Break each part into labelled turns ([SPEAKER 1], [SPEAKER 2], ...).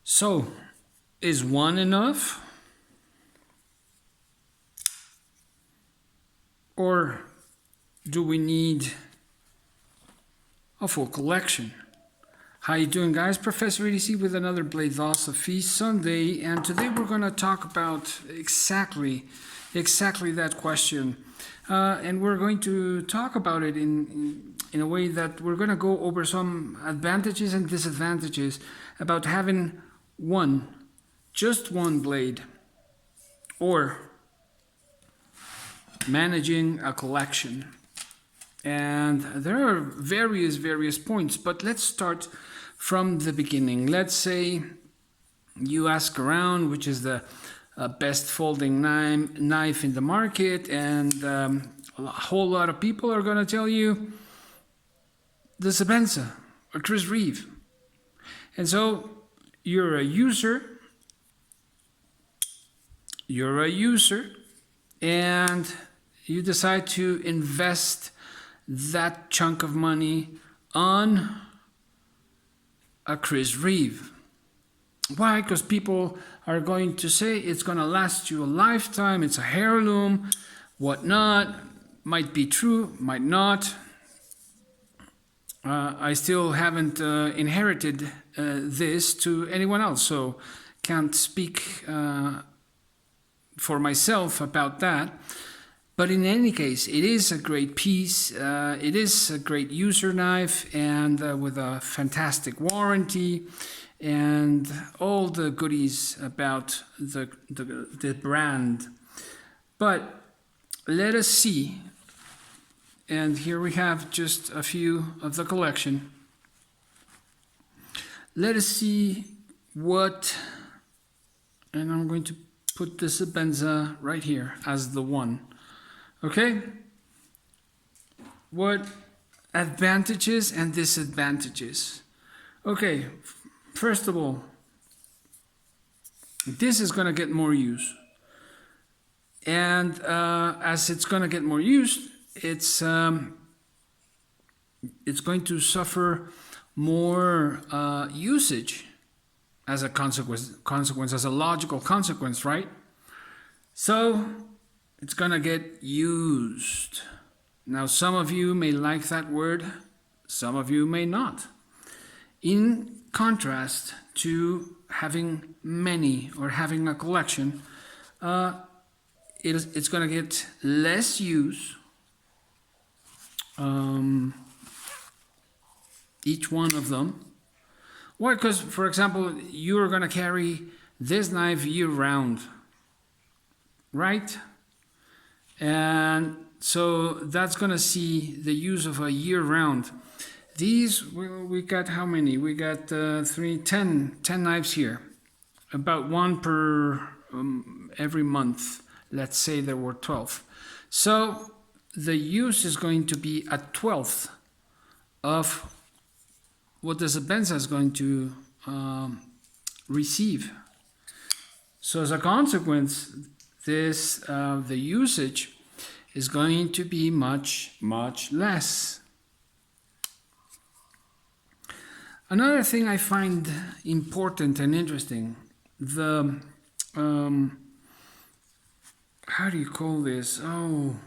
[SPEAKER 1] So, is one enough? Or do we need a full collection? How you doing, guys? Professor EDC with another BLADE-OSOPHY Sunday, and today we're going to talk about exactly that question, and we're going to talk about it in a way that we're going to go over some advantages and disadvantages about having just one blade, or managing a collection. And there are various points, but let's start from the beginning. Let's say you ask around which is the best folding knife in the market, and a whole lot of people are going to tell you the Sebenza or Chris Reeve. And so you're a user, and you decide to invest that chunk of money on a Chris Reeve. Why? Because people are going to say it's going to last you a lifetime, it's a heirloom, whatnot. Might be true, might not. I still haven't inherited this to anyone else, so can't speak for myself about that. But in any case, it is a great piece, it is a great user knife, and with a fantastic warranty and all the goodies about the brand. But let us see, and here we have just a few of the collection. Let us see what, and I'm going to put the Sebenza right here as the one. Okay, what advantages and disadvantages? Okay, first of all, this is going to get more use, and as it's going to get more use, it's going to suffer more usage as a consequence, as a logical consequence, right? So it's gonna get used. Now, some of you may like that word, some of you may not. In contrast to having many or having a collection, it's gonna get less use. Each one of them. Why? Because, for example, you're gonna carry this knife year round, right? And so that's going to see the use of a year round. These, we got how many? We got 10 knives here. About one per every month. Let's say there were 12. So the use is going to be a 1/12 of what the Sebenza is going to receive. So as a consequence, the usage is going to be much less. Another thing I find important and interesting, the how do you call this? I'm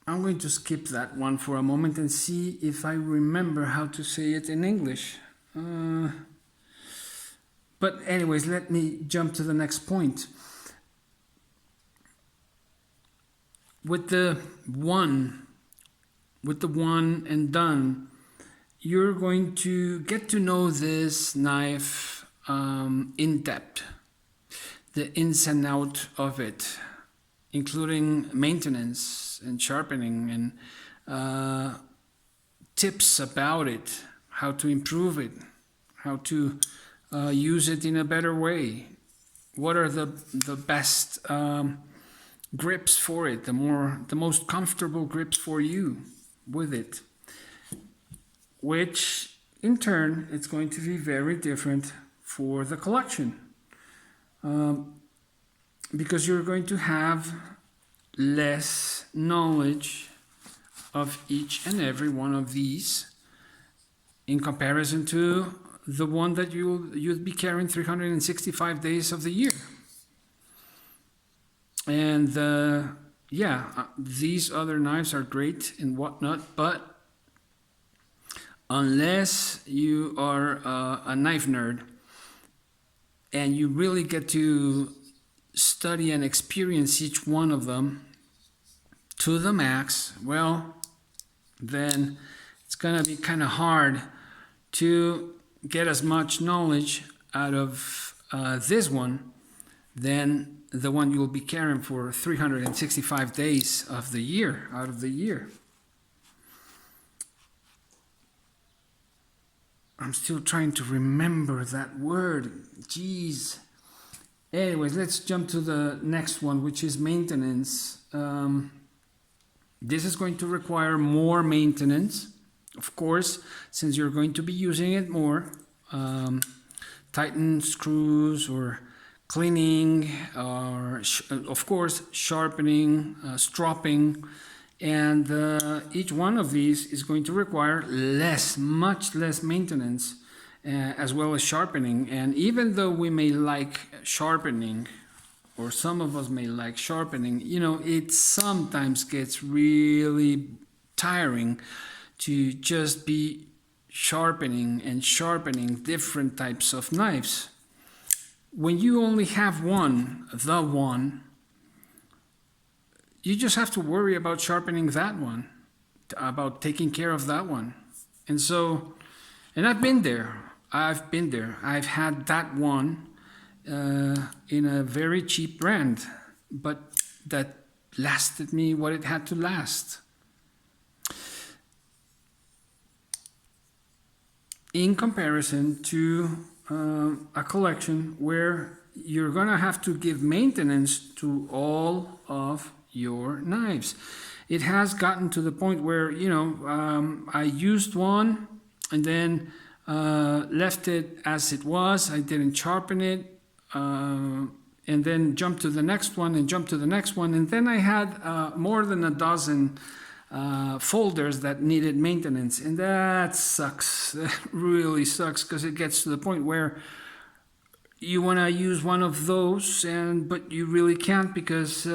[SPEAKER 1] going to skip that one for a moment and see if I remember how to say it in English. But anyways, let me jump to the next point. With the one and done, you're going to get to know this knife in depth, the ins and out of it, including maintenance and sharpening and tips about it, how to improve it, how to use it in a better way. What are the best grips for it? The most comfortable grips for you with it. Which in turn, it's going to be very different for the collection, because you're going to have less knowledge of each and every one of these in comparison to the one that you'd be carrying 365 days of the year. And these other knives are great and whatnot, but unless you are a knife nerd and you really get to study and experience each one of them to the max, well, then it's gonna be kind of hard to get as much knowledge out of this one than the one you'll be carrying for 365 days of the year, out of the year. I'm still trying to remember that word. Jeez. Anyways, let's jump to the next one, which is maintenance. This is going to require more maintenance, of course, since you're going to be using it more. Tighten screws or cleaning, or of course sharpening, stropping, and each one of these is going to require much less maintenance, as well as sharpening. And even though we may like sharpening, or some of us may like sharpening, you know, it sometimes gets really tiring to just be sharpening and sharpening different types of knives. When you only have the one, you just have to worry about sharpening that one, about taking care of that one. And so, and I've been there. I've had that one in a very cheap brand, but that lasted me what it had to last. In comparison to a collection where you're gonna have to give maintenance to all of your knives. It has gotten to the point where, you know, I used one and then left it as it was. I didn't sharpen it, and then jumped to the next one and jumped to the next one. And then I had more than a dozen folders that needed maintenance, and that sucks. That really sucks, because it gets to the point where you want to use one of those, but you really can't, because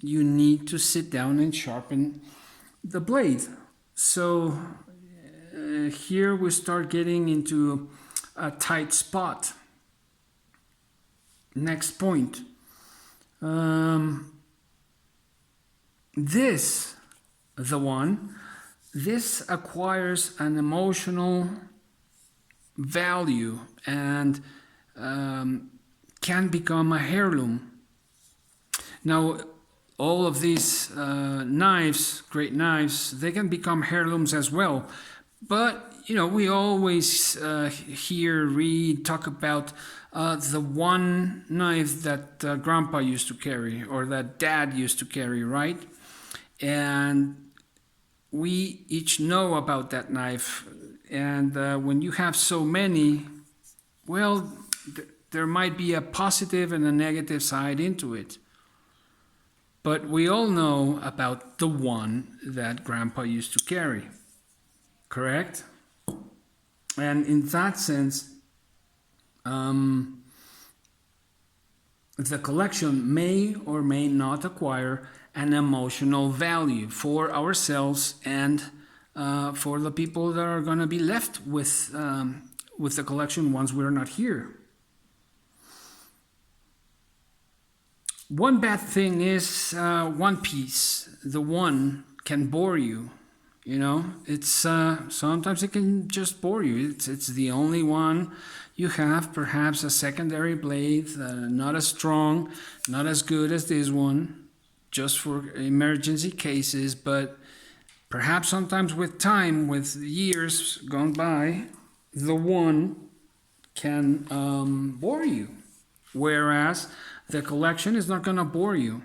[SPEAKER 1] you need to sit down and sharpen the blade. So here we start getting into a tight spot. Next point. This acquires an emotional value and can become a heirloom. Now, all of these knives, great knives, they can become heirlooms as well. But, you know, we always read, talk about the one knife that Grandpa used to carry, or that Dad used to carry, right? And we each know about that knife. And when you have so many, well, there might be a positive and a negative side into it. But we all know about the one that Grandpa used to carry, correct? And in that sense, the collection may or may not acquire an emotional value for ourselves and for the people that are going to be left with the collection once we're not here. One bad thing is one piece. The one can bore you. You know, it's sometimes it can just bore you. It's the only one you have. Perhaps a secondary blade, not as strong, not as good as this one, just for emergency cases. But perhaps sometimes with time, with years gone by, the one can bore you. Whereas the collection is not going to bore you.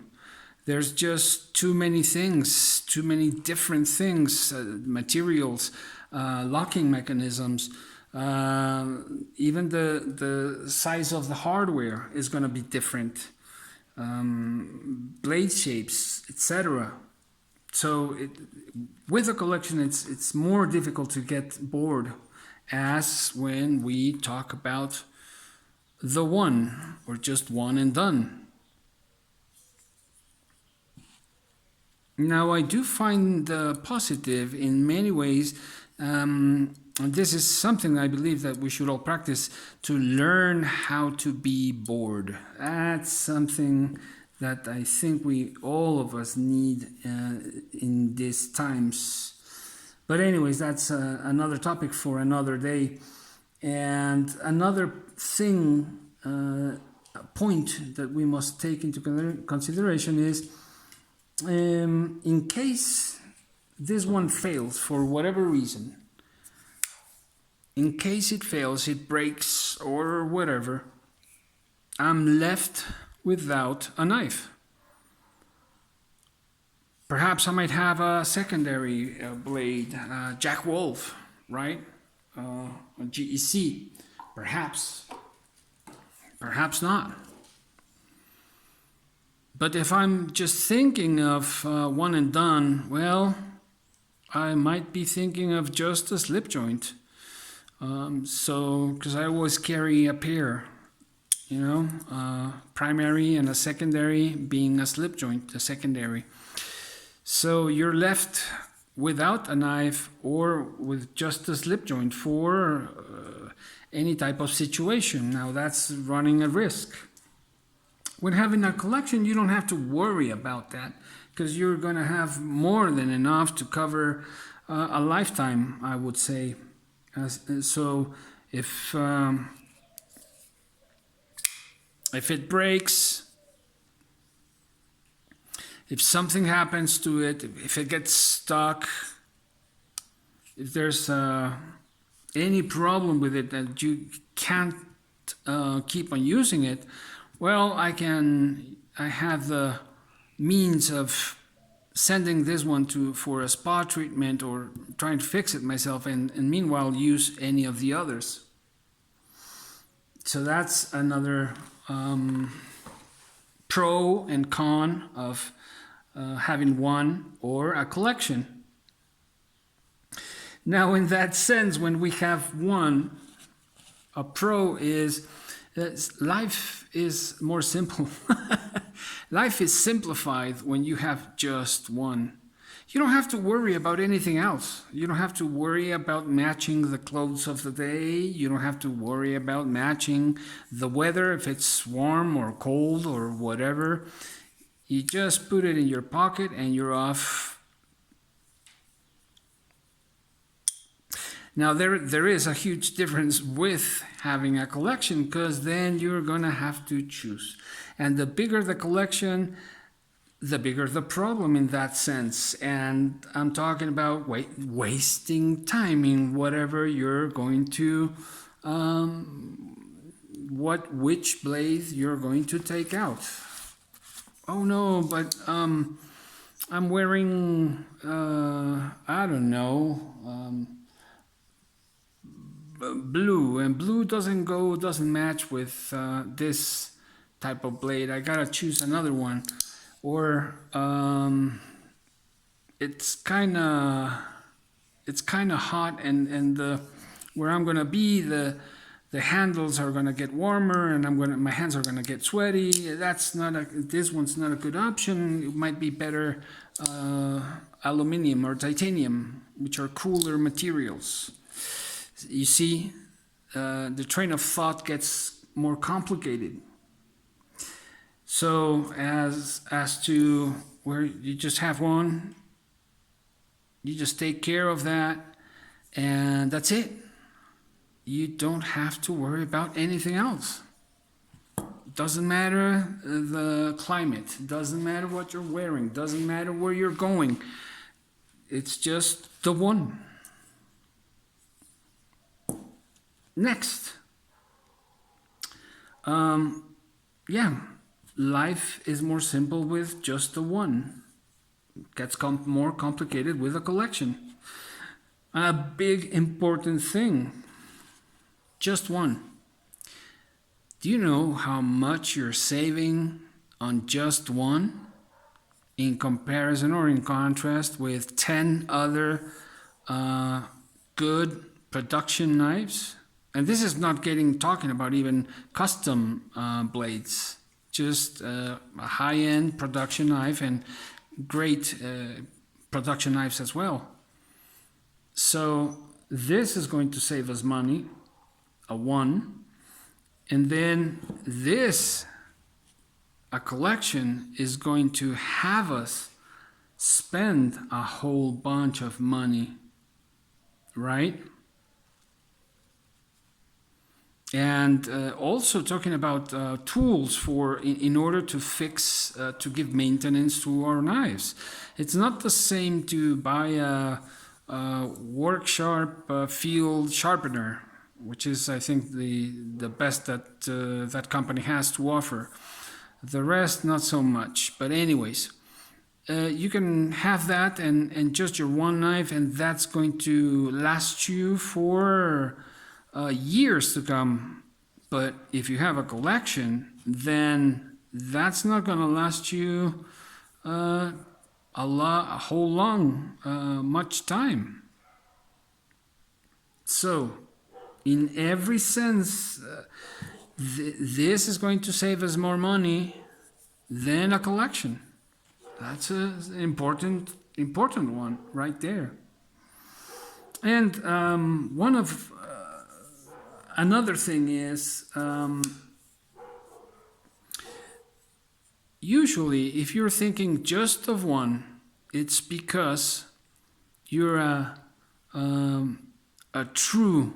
[SPEAKER 1] There's just too many things, too many different things, materials, locking mechanisms. Even the size of the hardware is going to be different. Blade shapes, etc. So with a collection, it's more difficult to get bored as when we talk about the one, or just one and done. Now, I do find the positive in many ways. This is something I believe that we should all practice, to learn how to be bored. That's something that I think all of us need in these times. But anyways, that's another topic for another day. And another thing, point that we must take into consideration is, in case this one fails for whatever reason, in case it fails, it breaks or whatever, I'm left without a knife. Perhaps I might have a secondary blade, Jack Wolf, right? A GEC, perhaps not. But if I'm just thinking of one and done, well, I might be thinking of just a slip joint. Because I always carry a pair, primary and a secondary, being a slip joint, the secondary. So you're left without a knife or with just a slip joint for any type of situation. Now that's running a risk. When having a collection, you don't have to worry about that, because you're going to have more than enough to cover a lifetime, I would say. So if it breaks, if something happens to it, if it gets stuck, if there's any problem with it that you can't keep on using it, well, I have the means of sending this one for a spa treatment, or trying to fix it myself, and meanwhile use any of the others. So that's another pro and con of having one or a collection. Now, in that sense, when we have one, a pro is life is more simple. Life is simplified when you have just one. You don't have to worry about anything else. You don't have to worry about matching the clothes of the day. You don't have to worry about matching the weather, if it's warm or cold or whatever. You just put it in your pocket and you're off. Now, there is a huge difference with having a collection, because then you're going to have to choose. And the bigger the collection, the bigger the problem in that sense. And I'm talking about wasting time in whatever you're going to, which blade you're going to take out. Oh no, but I'm wearing, I don't know, blue, and blue doesn't match with this type of blade. I gotta choose another one, or it's kind of hot, and where I'm gonna be, the handles are gonna get warmer, and my hands are gonna get sweaty. This one's not a good option. It might be better aluminum or titanium, which are cooler materials. You see, the train of thought gets more complicated. So as to where you just have one, you just take care of that, and that's it. You don't have to worry about anything else. Doesn't matter the climate, doesn't matter what you're wearing, doesn't matter where you're going. It's just the one. Next, life is more simple with just the one. It gets more complicated with a collection. A big important thing, just one. Do you know how much you're saving on just one in comparison or in contrast with 10 other good production knives, and this is not talking about even custom blades, just a high-end production knife and great production knives as well. So this is going to save us money, a 1, and then this, a collection, is going to have us spend a whole bunch of money, right? And also talking about tools for in order to fix, to give maintenance to our knives. It's not the same to buy a workshop field sharpener, which is, I think, the best that that company has to offer. The rest, not so much. But anyways, you can have that and just your one knife, and that's going to last you for years to come. But if you have a collection, then that's not going to last you much time. So in every sense, this is going to save us more money than a collection. That's an important one right there. And another thing is, usually if you're thinking just of one, it's because you're a true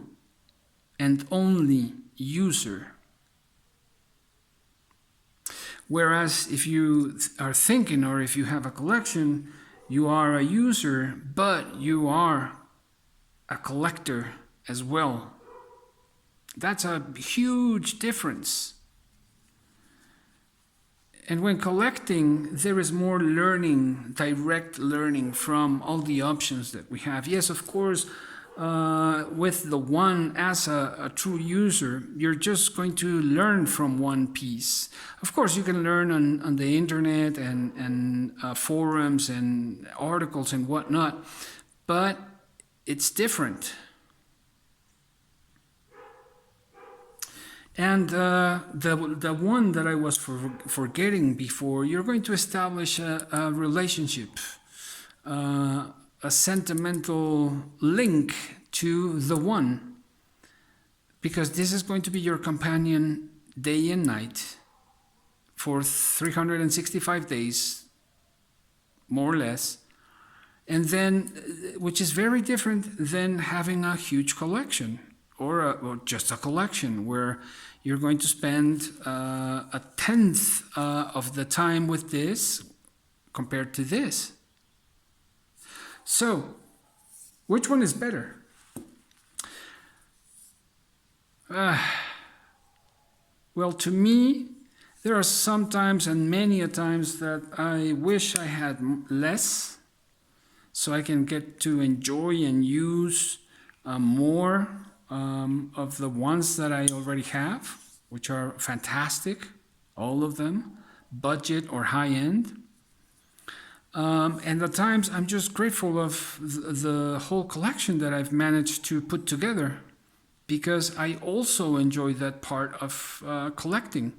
[SPEAKER 1] and only user. Whereas if you are thinking, or if you have a collection, you are a user, but you are a collector as well. That's a huge difference. And when collecting, there is more learning, direct learning from all the options that we have. Yes, of course, with the one as a true user, you're just going to learn from one piece. Of course, you can learn on the internet and forums and articles and whatnot, but it's different. And the one that I was forgetting before, you're going to establish a relationship, a sentimental link to the one, because this is going to be your companion day and night for 365 days, more or less. And then, which is very different than having a huge collection, or just a collection where you're going to spend a tenth of the time with this compared to this. So, which one is better? Well, to me, there are some times, and many a times, that I wish I had less, so I can get to enjoy and use more of the ones that I already have, which are fantastic, all of them, budget or high end. And at times I'm just grateful of the whole collection that I've managed to put together, because I also enjoy that part of collecting.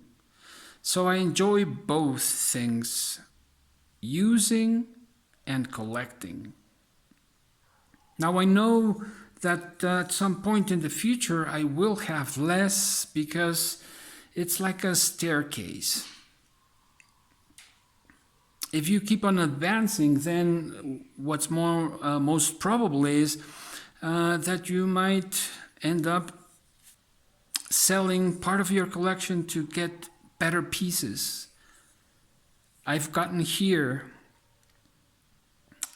[SPEAKER 1] So I enjoy both things, using and collecting. Now I know that at some point in the future I will have less, because it's like a staircase. If you keep on advancing, then what's most probable is that you might end up selling part of your collection to get better pieces. I've gotten here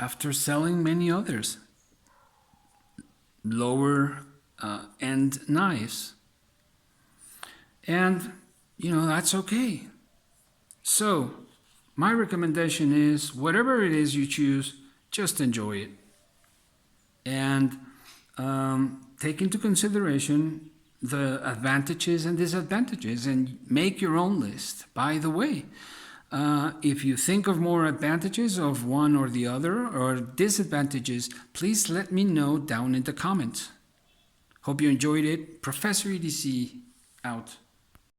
[SPEAKER 1] after selling many others, lower end knives. And, that's okay. So, my recommendation is, whatever it is you choose, just enjoy it. And take into consideration the advantages and disadvantages, and make your own list. By the way, if you think of more advantages of one or the other, or disadvantages, please let me know down in the comments. Hope you enjoyed it. Professor EDC out.